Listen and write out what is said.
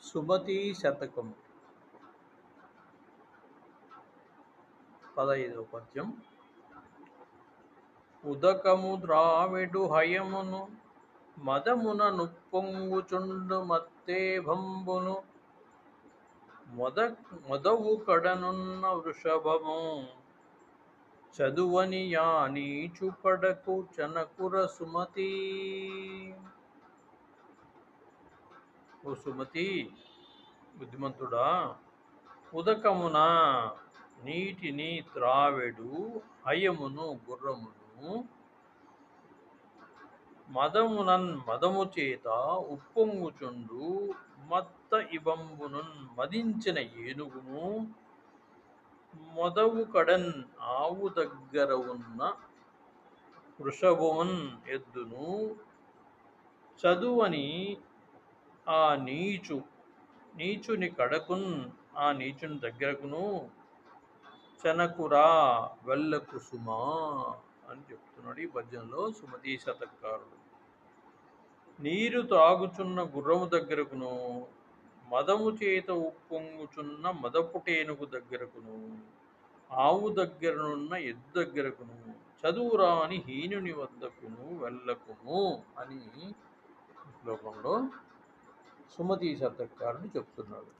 సుమతి శతకం 15వ పద్యం. ఉదకము ద్రావిడు హయమును మదమున నుప్పొంగుచుండు మత్తేభంబును మొదవు కడనున్న వృషభము చదువని యా నీచు పడకు చనకుర సుమతి. ఓ సుమతి, బుద్ధిమంతుడా, ఉదకమున నీటిని త్రావెడు హయమును గుర్రమును మదము చేత ఉప్పొంగుచుండు మత్త ఇబంబునున్ మదించిన ఏనుగును మొదవు కడన్ ఆవు దగ్గర ఉన్న వృషభమున్ ఎద్దును చదువని ఆ నీచుని కడకున్ ఆ నీచుని దగ్గరకును చనకురా వెళ్ళకు సుమా అని చెప్తున్నాడు ఈ పద్యంలో సుమతీ శతకారుడు. నీరు త్రాగుచున్న గుర్రము దగ్గరకును మదము చేత ఉప్పొంగుచున్న మదపుటేనుగు దగ్గరకును ఆవు దగ్గరనున్న ఎద్దు దగ్గరకును చదువురాని హీనుని వద్దకును వెళ్ళకుము అని శ్లోకంలో సుమతీ శతకారుడు చెప్తున్నాడు.